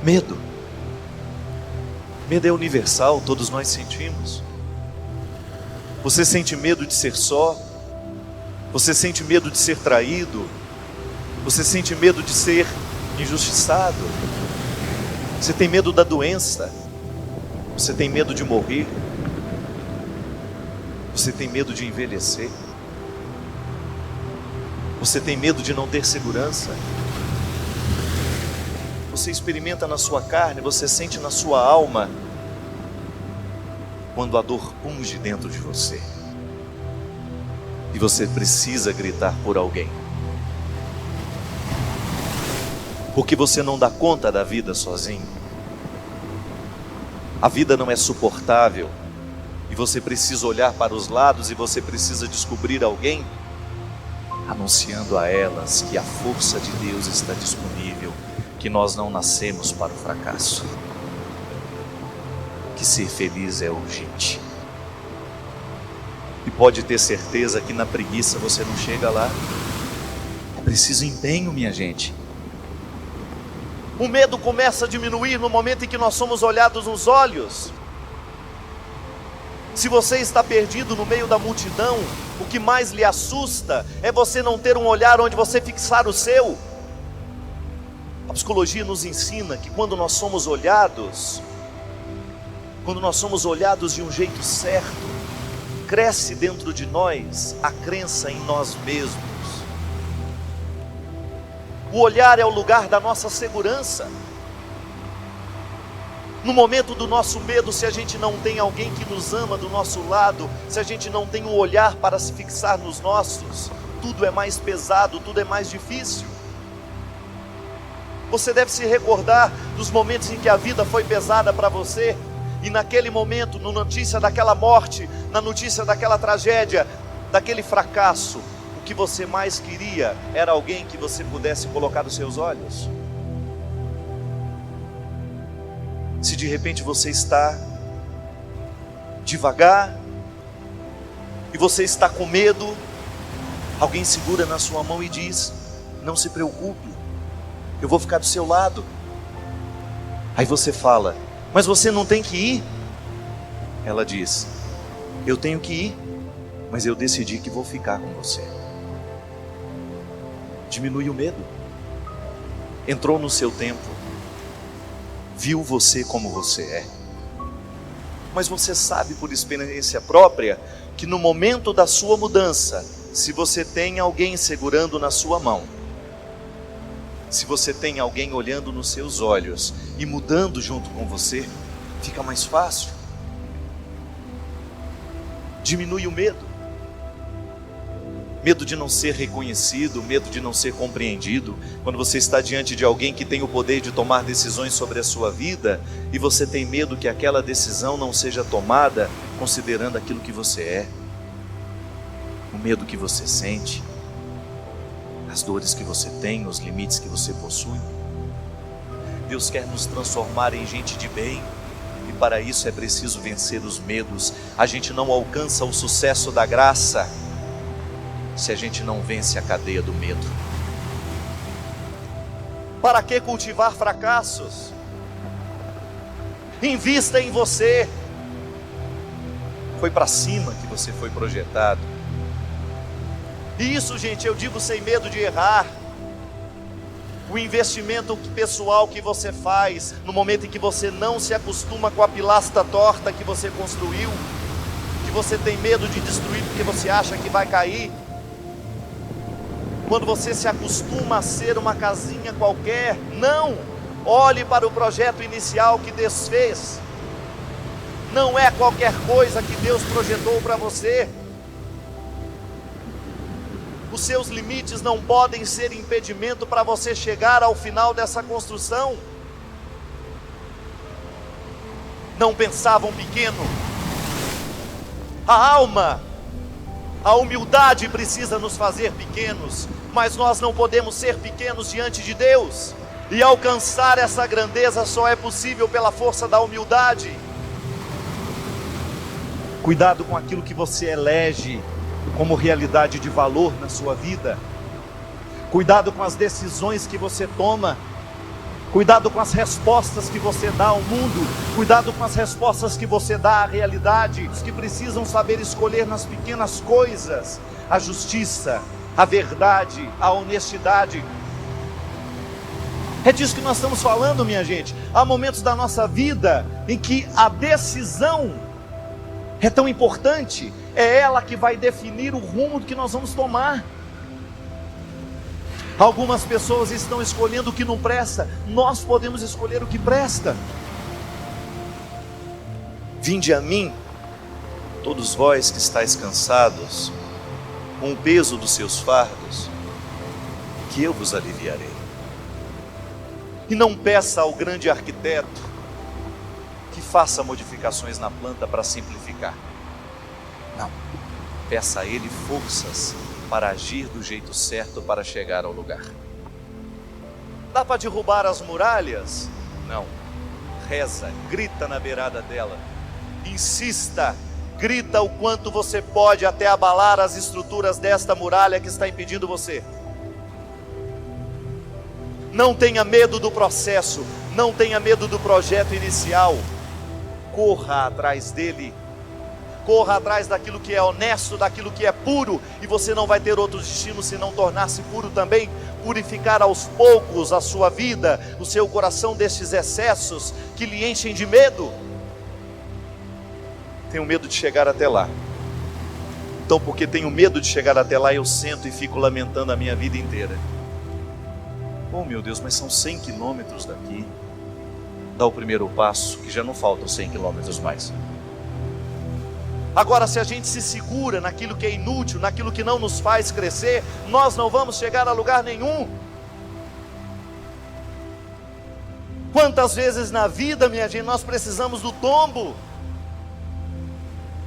Medo. Medo é universal, todos nós sentimos. Você sente medo de ser só? Você sente medo de ser traído? Você sente medo de ser injustiçado? Você tem medo da doença? Você tem medo de morrer? Você tem medo de envelhecer? Você tem medo de não ter segurança? Você experimenta na sua carne, você sente na sua alma quando a dor punge dentro de você e você precisa gritar por alguém, porque você não dá conta da vida sozinho. A vida não é suportável e você precisa olhar para os lados e você precisa descobrir alguém anunciando a elas que a força de Deus está disponível, que nós não nascemos para o fracasso, que ser feliz é urgente. E pode ter certeza que na preguiça você não chega lá. É preciso empenho, minha gente. O medo começa a diminuir no momento em que nós somos olhados nos olhos. Se você está perdido no meio da multidão, o que mais lhe assusta é você não ter um olhar onde você fixar o seu. A psicologia nos ensina que quando nós somos olhados de um jeito certo, cresce dentro de nós a crença em nós mesmos. O olhar é o lugar da nossa segurança. No momento do nosso medo, se a gente não tem alguém que nos ama do nosso lado, se a gente não tem um olhar para se fixar nos nossos, tudo é mais pesado, tudo é mais difícil. Você deve se recordar dos momentos em que a vida foi pesada para você, e naquele momento, na notícia daquela morte, na notícia daquela tragédia, daquele fracasso, o que você mais queria era alguém que você pudesse colocar os seus olhos. Se de repente você está devagar e você está com medo, alguém segura na sua mão e diz: não se preocupe, eu vou ficar do seu lado. Aí você fala: mas você não tem que ir? Ela diz: eu tenho que ir, mas eu decidi que vou ficar com você. Diminui o medo. Entrou no seu tempo, viu você como você é. Mas você sabe por experiência própria que no momento da sua mudança, se você tem alguém segurando na sua mão, se você tem alguém olhando nos seus olhos e mudando junto com você, fica mais fácil. Diminui o medo. Medo de não ser reconhecido, medo de não ser compreendido. Quando você está diante de alguém que tem o poder de tomar decisões sobre a sua vida, e você tem medo que aquela decisão não seja tomada considerando aquilo que você é, o medo que você sente, as dores que você tem, os limites que você possui. Deus quer nos transformar em gente de bem, e para isso é preciso vencer os medos. A gente não alcança o sucesso da graça se a gente não vence a cadeia do medo. Para que cultivar fracassos? Invista em você. Foi para cima que você foi projetado. E isso, gente, eu digo sem medo de errar. O investimento pessoal que você faz no momento em que você não se acostuma com a pilastra torta que você construiu, que você tem medo de destruir porque você acha que vai cair. Quando você se acostuma a ser uma casinha qualquer, não! Olhe para o projeto inicial que Deus fez. Não é qualquer coisa que Deus projetou para você. Os seus limites não podem ser impedimento para você chegar ao final dessa construção. Não pensavam pequeno. A alma, a humildade precisa nos fazer pequenos, mas nós não podemos ser pequenos diante de Deus. E alcançar essa grandeza só é possível pela força da humildade. Cuidado com aquilo que você elege como realidade de valor na sua vida. Cuidado com as decisões que você toma. Cuidado com as respostas que você dá ao mundo. Cuidado com as respostas que você dá à realidade. Os que precisam saber escolher nas pequenas coisas a justiça, a verdade, a honestidade. É disso que nós estamos falando, minha gente. Há momentos da nossa vida em que a decisão é tão importante. É ela que vai definir o rumo que nós vamos tomar. Algumas pessoas estão escolhendo o que não presta. Nós podemos escolher o que presta. Vinde a mim, todos vós que estáis cansados, com o peso dos seus fardos, que eu vos aliviarei. E não peça ao grande arquiteto que faça modificações na planta para simplificar. Não, peça a ele forças para agir do jeito certo para chegar ao lugar. Dá para derrubar as muralhas? Não. Reza, grita na beirada dela. Insista, grita o quanto você pode até abalar as estruturas desta muralha que está impedindo você. Não tenha medo do processo, não tenha medo do projeto inicial. Corra atrás dele. Corra atrás daquilo que é honesto, daquilo que é puro, e você não vai ter outro destino senão tornar-se puro também, purificar aos poucos a sua vida, o seu coração destes excessos que lhe enchem de medo. Tenho medo de chegar até lá. Então, porque tenho medo de chegar até lá, eu sento e fico lamentando a minha vida inteira. Oh meu Deus, mas são 100 quilômetros daqui. Dá o primeiro passo, que já não faltam 100 quilômetros mais. Agora, se a gente se segura naquilo que é inútil, naquilo que não nos faz crescer, nós não vamos chegar a lugar nenhum. Quantas vezes na vida, minha gente, nós precisamos do tombo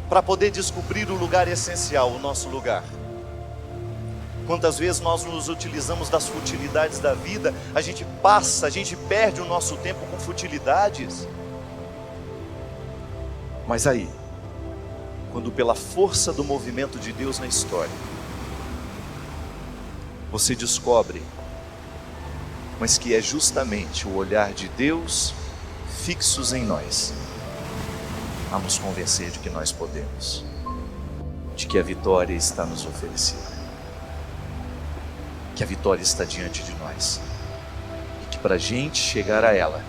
para poder descobrir o lugar essencial, o nosso lugar. Quantas vezes nós nos utilizamos das futilidades da vida, a gente perde o nosso tempo com futilidades. Mas aí, quando pela força do movimento de Deus na história, você descobre, mas que é justamente o olhar de Deus fixos em nós, a nos convencer de que nós podemos, de que a vitória está nos oferecida, que a vitória está diante de nós, e que para a gente chegar a ela,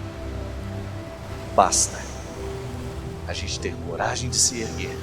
basta a gente ter coragem de se erguer,